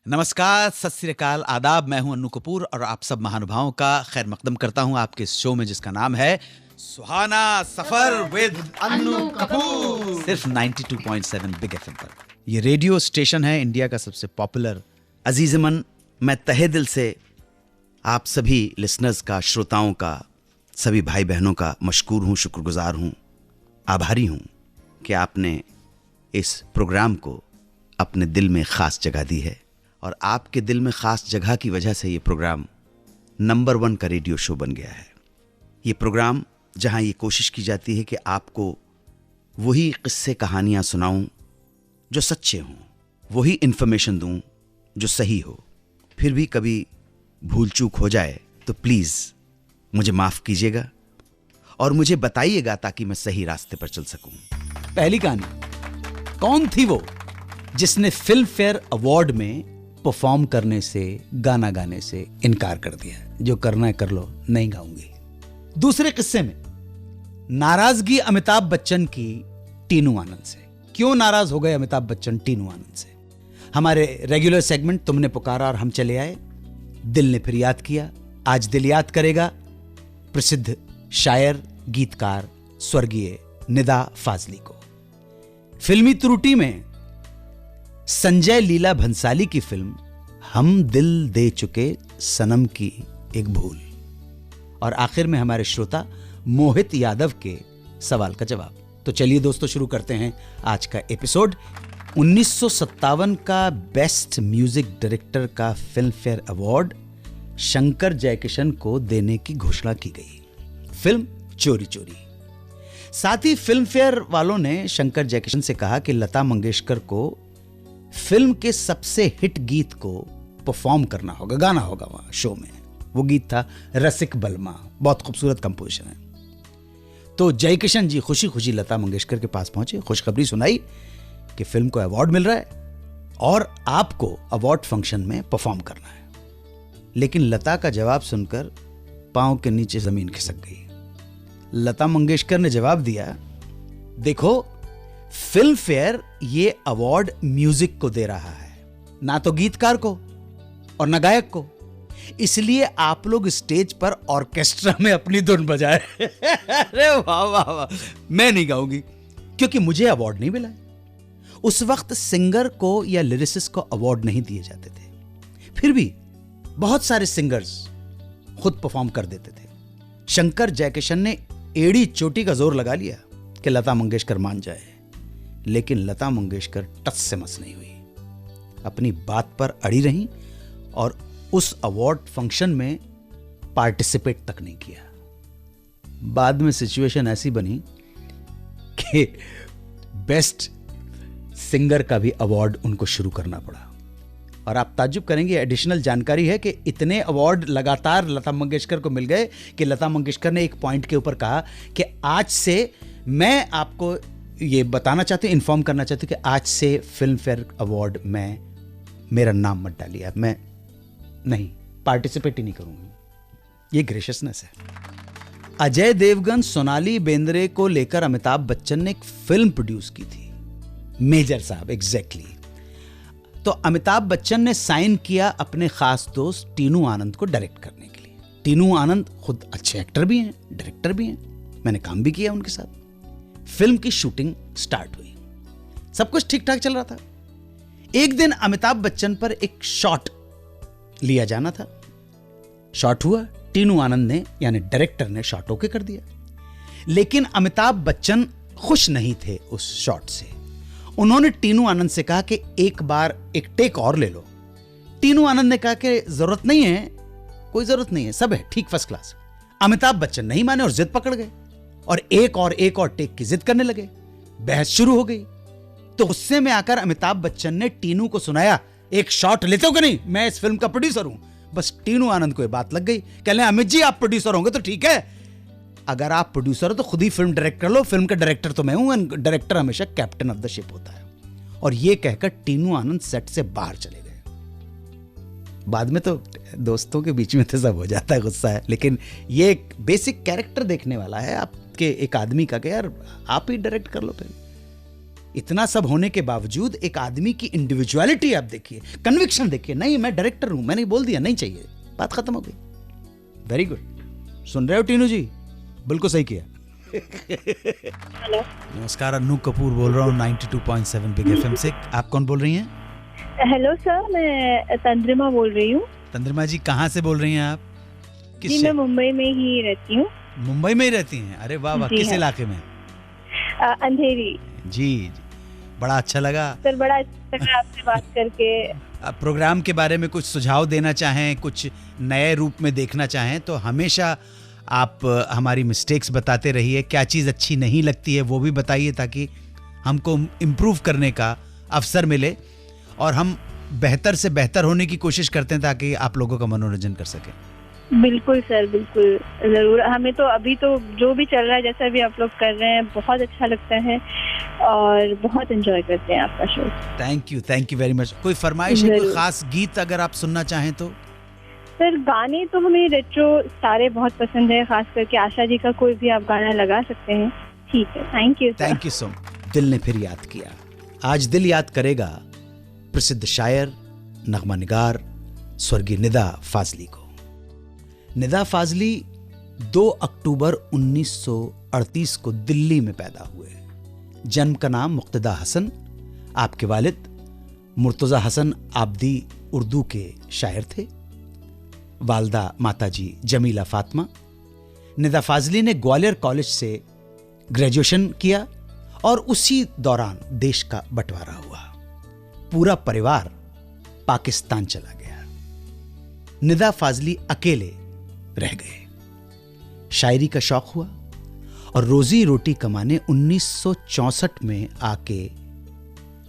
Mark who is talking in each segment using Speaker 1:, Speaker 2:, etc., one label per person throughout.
Speaker 1: नमस्कार, सत श्री अकाल, आदाब। मैं हूं अन्नू कपूर और आप सब महानुभावों का खैर मकदम करता हूं आपके इस शो में जिसका नाम है सुहाना सफर विद अन्नू कपूर, सिर्फ 92.7 बिग एफएम पर। ये रेडियो स्टेशन है इंडिया का सबसे पॉपुलर। अजीजमन, मैं तहे दिल से आप सभी लिसनर्स का, श्रोताओं का, सभी भाई बहनों का मशकूर हूं, शुक्रगुजार हूं, आभारी हूं कि आपने इस प्रोग्राम को अपने दिल में खास जगह दी है। और आपके दिल में खास जगह की वजह से ये प्रोग्राम नंबर 1 का रेडियो शो बन गया है। ये प्रोग्राम जहां ये कोशिश की जाती है कि आपको वही किस्से कहानियां सुनाऊं जो सच्चे हों, वही इन्फॉर्मेशन दूं जो सही हो। फिर भी कभी भूल चूक हो जाए तो प्लीज़ मुझे माफ़ कीजिएगा और मुझे बताइएगा ताकि मैं सही रास्ते पर चल सकूं। पहली कहानी, कौन थी वो जिसने फिल्म फेयर अवार्ड में परफॉर्म करने से, गाना गाने से इनकार कर दिया? जो करना है कर लो, नहीं गाऊंगी। दूसरे किस्से में नाराजगी अमिताभ बच्चन की टीनू आनंद से। क्यों नाराज हो गए अमिताभ बच्चन टीनू आनंद से? हमारे रेगुलर सेगमेंट तुमने पुकारा और हम चले आए। दिल ने फिर याद किया। आज दिल याद करेगा प्रसिद्ध शायर, गीतकार, स्वर्गीय निदा फाजली को। फिल्मी त्रुटि में संजय लीला भंसाली की फिल्म हम दिल दे चुके सनम की एक भूल, और आखिर में हमारे श्रोता मोहित यादव के सवाल का जवाब। तो चलिए दोस्तों, शुरू करते हैं आज का एपिसोड। 1957 का बेस्ट म्यूजिक डायरेक्टर का film fair award Shankar Jaikishan को देने की घोषणा की गई। फिल्म चोरी चोरी। साथ ही फिल्म फेयर वालों ने शंकर जयकिशन से कहा कि लता मंगेशकर को फिल्म के सबसे हिट गीत को परफॉर्म करना होगा, गाना होगा वहां शो में। वो गीत था रसिक बलमा। बहुत खूबसूरत कंपोजिशन है। तो जयकिशन जी खुशी खुशी लता मंगेशकर के पास पहुंचे, खुशखबरी सुनाई कि फिल्म को अवार्ड मिल रहा है और आपको अवार्ड फंक्शन में परफॉर्म करना है। लेकिन लता का जवाब सुनकर पांव के नीचे जमीन खिसक गई। लता मंगेशकर ने जवाब दिया, देखो फिल्म फेयर ये अवार्ड म्यूजिक को दे रहा है, ना तो गीतकार को और ना गायक को। इसलिए आप लोग स्टेज पर ऑर्केस्ट्रा में अपनी धुन बजाए। अरे वाह वाह वाह, मैं नहीं गाऊंगी क्योंकि मुझे अवार्ड नहीं मिला है। उस वक्त सिंगर को या लिरिसिस्ट को अवार्ड नहीं दिए जाते थे। फिर भी बहुत सारे सिंगर्स खुद परफॉर्म कर देते थे। शंकर जयकिशन ने एड़ी चोटी का जोर लगा लिया कि लता मंगेशकर मान जाए, लेकिन लता मंगेशकर टस से मस नहीं हुई, अपनी बात पर अड़ी रहीं और उस अवार्ड फंक्शन में पार्टिसिपेट तक नहीं किया। बाद में सिचुएशन ऐसी बनी कि बेस्ट सिंगर का भी अवार्ड उनको शुरू करना पड़ा। और आप ताज्जुब करेंगे, एडिशनल जानकारी है कि इतने अवार्ड लगातार लता मंगेशकर को मिल गए कि लता मंगेशकर ने एक पॉइंट के ऊपर कहा कि आज से मैं आपको ये बताना चाहती हूँ, इन्फॉर्म करना चाहती हूँ कि आज से फिल्म फेयर अवार्ड में मेरा नाम मत डालिए, मैं नहीं पार्टिसिपेट ही नहीं करूंगी। ये ग्रेशियसनेस है। अजय देवगन, सोनाली बेंद्रे को लेकर अमिताभ बच्चन ने एक फिल्म प्रोड्यूस की थी, मेजर साहब। एग्जैक्टली। तो अमिताभ बच्चन ने साइन किया अपने खास दोस्त टीनू आनंद को डायरेक्ट करने के लिए। टीनू आनंद खुद अच्छे एक्टर भी हैं, डायरेक्टर भी हैं, मैंने काम भी किया उनके साथ। फिल्म की शूटिंग स्टार्ट हुई, सब कुछ ठीक ठाक चल रहा था। एक दिन अमिताभ बच्चन पर एक शॉट लिया जाना था। शॉट हुआ, टीनू आनंद ने यानी डायरेक्टर ने शॉट ओके कर दिया। लेकिन अमिताभ बच्चन खुश नहीं थे उस शॉट से। उन्होंने टीनू आनंद से कहा कि एक बार एक टेक और ले लो। टीनू आनंद ने कहा कि जरूरत नहीं है, कोई जरूरत नहीं है, सब है ठीक, फर्स्ट क्लास। अमिताभ बच्चन नहीं माने और जिद पकड़ गए और एक और टेक की जिद करने लगे। बहस शुरू हो गई। तो गुस्से में आकर अमिताभ बच्चन ने टीनू को सुनाया, एक शॉट लेते हो कि नहीं, मैं इस फिल्म का प्रोड्यूसर हूं। बस टीनू आनंद को यह बात लग गई। कहने अमित जी आप प्रोड्यूसर होंगे तो ठीक है, अगर आप प्रोड्यूसर हो तो खुद ही फिल्म डायरेक्ट कर लो, फिल्म का डायरेक्टर तो मैं हूं, डायरेक्टर हमेशा कैप्टन ऑफ द शिप होता है। और यह कहकर टीनू आनंद सेट से बाहर चले गए। बाद में तो दोस्तों के बीच में तो सब हो जाता है, गुस्सा है, लेकिन ये एक बेसिक कैरेक्टर देखने वाला है आपके एक आदमी का कि यार आप ही डायरेक्ट कर लो फिर। इतना सब होने के बावजूद एक आदमी की इंडिविजुअलिटी आप देखिए, कन्विक्शन देखिए, नहीं मैं डायरेक्टर हूं, मैंने बोल दिया नहीं चाहिए, बात खत्म हो गई। Very good. सुन रहे हो टीनू जी? बिल्कुल सही किया।
Speaker 2: हेलो,
Speaker 1: नमस्कार, अन्नू कपूर बोल रहा हूँ 92.7 बिग एफएम से। आप कौन बोल रही हैं?
Speaker 2: हेलो सर, मैं तंद्रिमा बोल रही हूँ।
Speaker 1: तंद्रिमा जी, कहाँ से बोल रही हैं आप?
Speaker 2: जी, मैं मुंबई में ही रहती हूँ।
Speaker 1: मुंबई में ही रहती हैं? अरे वाह वाह, किस इलाके में?
Speaker 2: अंधेरी।
Speaker 1: जी जी, बड़ा अच्छा लगा
Speaker 2: सर, बड़ा अच्छा लगा आपसे बात करके।
Speaker 1: प्रोग्राम के बारे में कुछ सुझाव देना चाहें, कुछ नए रूप में देखना चाहें तो हमेशा आप हमारी मिस्टेक्स बताते रहिए। क्या चीज़ अच्छी नहीं लगती है वो भी बताइए, ताकि हमको इम्प्रूव करने का अवसर मिले और हम बेहतर से बेहतर होने की कोशिश करते हैं ताकि आप लोगों का मनोरंजन कर सकें।
Speaker 2: बिल्कुल सर, बिल्कुल, जरूर। हमें तो अभी तो जो भी चल रहा है, जैसा भी आप लोग कर रहे हैं, बहुत अच्छा लगता है और बहुत एंजॉय करते हैं आपका show.
Speaker 1: Thank you very much. कोई फरमाइश है, कोई खास गीत अगर आप सुनना चाहें तो?
Speaker 2: सर, गाने तो हमें रेट्रो सारे बहुत पसंद है, खास करके आशा जी का कोई भी आप गाना लगा सकते हैं। ठीक है, थैंक यू
Speaker 1: सो मच। दिल ने फिर याद किया। आज दिल याद करेगा प्रसिद्ध शायर, नगमा निगार, स्वर्गीय निदा फाजली को। निदा फाजली 2 अक्टूबर 1938 को दिल्ली में पैदा हुए। जन्म का नाम मुक्तदा हसन। आपके वालिद मुर्तजा हसन आबदी उर्दू के शायर थे। वालदा माताजी जमीला फातिमा। निदा फाजली ने ग्वालियर कॉलेज से ग्रेजुएशन किया और उसी दौरान देश का बंटवारा हुआ। पूरा परिवार पाकिस्तान चला गया। निदा फाजली अकेले रह गए। शायरी का शौक हुआ और रोजी रोटी कमाने 1964 में आके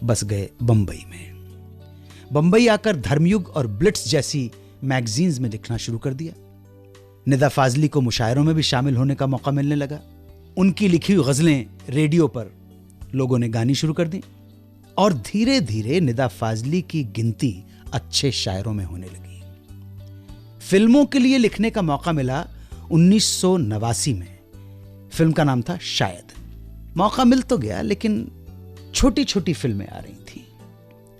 Speaker 1: बस गए बंबई में। बंबई आकर धर्मयुग और ब्लिट्स जैसी मैगजीन्स में लिखना शुरू कर दिया। निदा फाजली को मुशायरों में भी शामिल होने का मौका मिलने लगा। उनकी लिखी हुई गजलें रेडियो पर लोगों ने गानी शुरू कर दी और धीरे धीरे निदा फाजली की गिनती अच्छे शायरों में होने लगी। फिल्मों के लिए लिखने का मौका मिला 1989 में। फिल्म का नाम था शायद। मौका मिल तो गया, लेकिन छोटी छोटी फिल्में आ रही थी।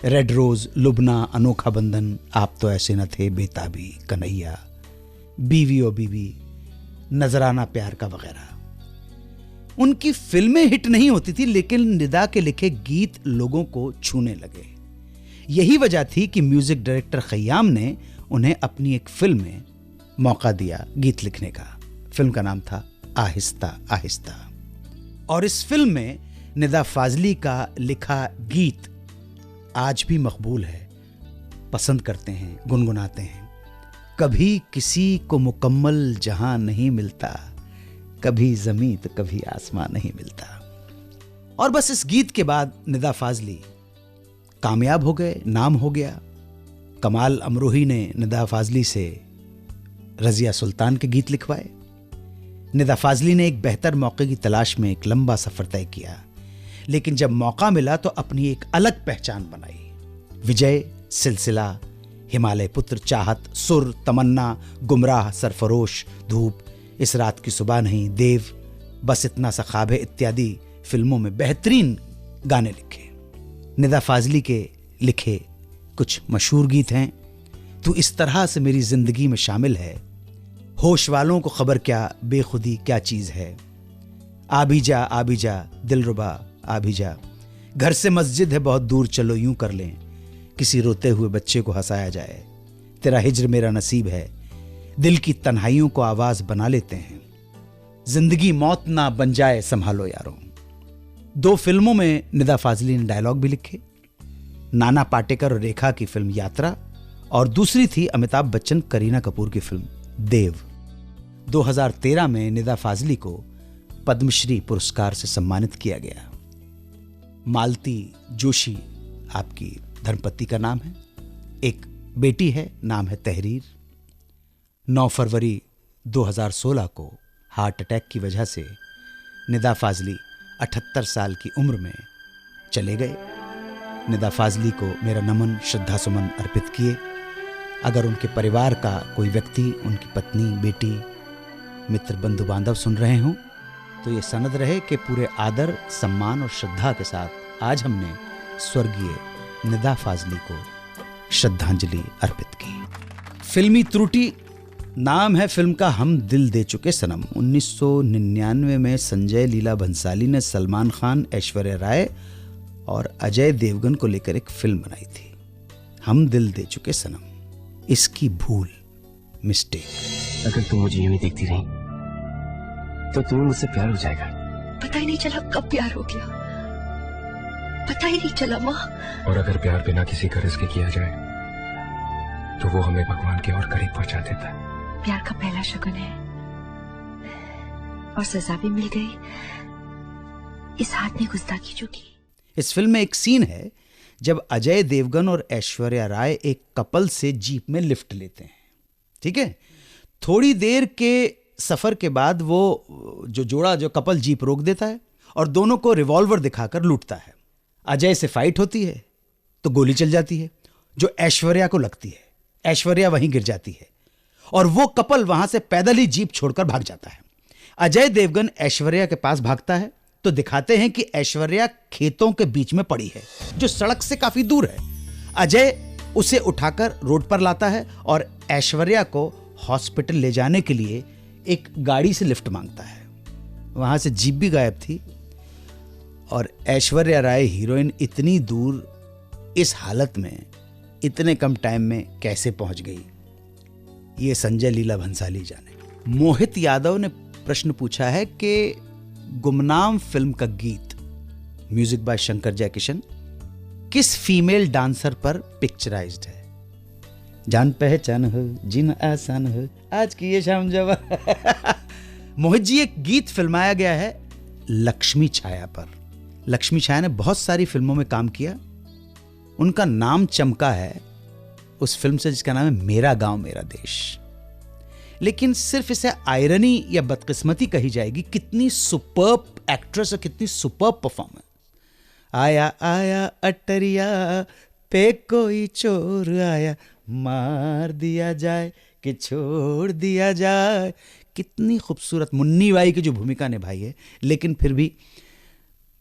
Speaker 1: रेड रोज, लुबना, अनोखा बंधन, आप तो ऐसे न थे, बेताबी, कन्हैया, बीवी ओ बीवी, नजराना प्यार का वगैरह। उनकी फिल्में हिट नहीं होती थी, लेकिन निदा के लिखे गीत लोगों को छूने लगे। यही वजह थी कि म्यूजिक डायरेक्टर खय्याम ने उन्हें अपनी एक फिल्म में मौका दिया गीत लिखने का। फिल्म का नाम था आहिस्ता आहिस्ता। और इस फिल्म में निदा फाजली का लिखा गीत आज भी मकबूल है, पसंद करते हैं, गुनगुनाते हैं। कभी किसी को मुकम्मल जहां नहीं मिलता, कभी जमीन तो कभी आसमान नहीं मिलता। और बस इस गीत के बाद निदा फाजली कामयाब हो गए, नाम हो गया। कमाल अमरोही ने निदा फाजली से रजिया सुल्तान के गीत लिखवाए। निदा फाजली ने एक बेहतर मौके की तलाश में एक लंबा सफर तय किया, लेकिन जब मौका मिला तो अपनी एक अलग पहचान बनाई। विजय, सिलसिला, हिमालय पुत्र, चाहत, सुर, तमन्ना, गुमराह, सरफरोश, धूप, इस रात की सुबह नहीं, देव, बस इतना सा ख्वाब है इत्यादि फिल्मों में बेहतरीन गाने लिखे। निदा फाजली के लिखे कुछ मशहूर गीत हैं। तू इस तरह से मेरी जिंदगी में शामिल है, होश वालों को खबर क्या, बेखुदी क्या चीज है, आभी जा दिलरुबा आभी जा, घर से मस्जिद है बहुत दूर चलो यूं कर लें, किसी रोते हुए बच्चे को हंसाया जाए, तेरा हिज्र मेरा नसीब है, दिल की तन्हाइयों को आवाज बना लेते हैं, जिंदगी मौत ना बन जाए संभालो यारों। 2 फिल्मों में निदा फाजली ने डायलॉग भी लिखे। नाना पाटेकर और रेखा की फिल्म यात्रा और दूसरी थी अमिताभ बच्चन करीना कपूर की फिल्म देव। 2013 में निदा फाजली को पद्मश्री पुरस्कार से सम्मानित किया गया। मालती जोशी आपकी धर्मपत्नी का नाम है। एक बेटी है, नाम है तहरीर। 9 फरवरी 2016 को हार्ट अटैक की वजह से निदा फाजली 78 साल की उम्र में चले गए। निदा फाजली को मेरा नमन, श्रद्धा सुमन अर्पित किए। अगर उनके परिवार का कोई व्यक्ति, उनकी पत्नी, बेटी, मित्र, बंधु बांधव सुन रहे हों तो ये सनद रहे कि पूरे आदर, सम्मान और श्रद्धा के साथ आज हमने स्वर्गीय निदा फाजली को श्रद्धांजलि अर्पित की। फिल्मी त्रुटि नाम है फिल्म का। हम दिल दे चुके सनम 1999 में संजय लीला भंसाली ने सलमान खान, ऐश्वर्या राय और अजय देवगन को लेकर एक फिल्म बनाई थी, हम दिल दे चुके सनम। इसकी भूल, मिस्टेक।
Speaker 3: अगर तुम मुझे यूं ही देखती रही तो तुम्हें मुझसे प्यार हो जाएगा।
Speaker 4: पता ही नहीं चला कब प्यार हो गया, पता ही नहीं चला माँ।
Speaker 3: और अगर प्यार बिना किसी कर्ज के किया जाए तो वो हमें भगवान के और करीब पहुंचा देता है।
Speaker 4: प्यार का पहला शगुन है और सजा भी मिल गई। इस हाथ ने गुस्ताखी जो की।
Speaker 1: इस फिल्म में एक सीन है जब अजय देवगन और ऐश्वर्या राय एक कपल से जीप में लिफ्ट लेते हैं, ठीक है। थोड़ी देर के सफर के बाद वो जो कपल जीप रोक देता है और दोनों को रिवॉल्वर दिखाकर लूटता है। अजय से फाइट होती है तो गोली चल जाती है जो ऐश्वर्या को लगती है। ऐश्वर्या वहीं गिर जाती है और वो कपल वहां से पैदल ही जीप छोड़कर भाग जाता है। अजय देवगन ऐश्वर्या के पास भागता है तो दिखाते हैं कि ऐश्वर्या खेतों के बीच में पड़ी है जो सड़क से काफी दूर है। अजय उसे उठाकर रोड पर लाता है और ऐश्वर्या को हॉस्पिटल ले जाने के लिए एक गाड़ी से लिफ्ट मांगता है। वहां से जीप भी गायब थी और ऐश्वर्या राय हीरोइन इतनी दूर इस हालत में इतने कम टाइम में कैसे पहुंच गई, ये संजय लीला भंसाली जाने। मोहित यादव ने प्रश्न पूछा है कि गुमनाम फिल्म का गीत, म्यूजिक बाय शंकर जयकिशन, किस फीमेल डांसर पर पिक्चराइज्ड है? जान पहचान हो जिन आसान हो आज की ये शाम जब मोहित जी, एक गीत फिल्माया गया है लक्ष्मी छाया पर। लक्ष्मी छाया ने बहुत सारी फिल्मों में काम किया। उनका नाम चमका है उस फिल्म से जिसका नाम है मेरा गांव मेरा देश। लेकिन सिर्फ इसे आयरनी या बदकिस्मती कही जाएगी। कितनी सुपर्ब एक्ट्रेस और कितनी सुपर्ब परफॉर्मेंस। आया आया अटरिया पे कोई चोर आया, मार दिया जाए कि छोड़ दिया जाए। कितनी खूबसूरत मुन्नी बाई की जो भूमिका निभाई है, लेकिन फिर भी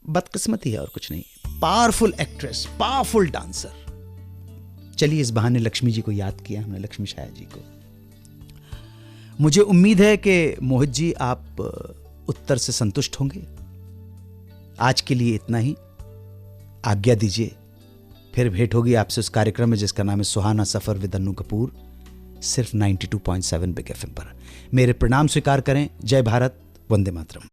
Speaker 1: बदकिस्मती है और कुछ नहीं। Powerful actress, powerful dancer. चलिए इस बहाने लक्ष्मी जी को याद किया हमने, लक्ष्मी छाया जी को। मुझे उम्मीद है कि मोहित जी आप उत्तर से संतुष्ट होंगे। आज के लिए इतना ही, आज्ञा दीजिए। फिर भेंट होगी आपसे उस कार्यक्रम में जिसका नाम है सुहाना सफर विद अन्नू कपूर, सिर्फ 92.7 बिग एफएम पर। मेरे प्रणाम स्वीकार करें। जय भारत, वंदे मातरम।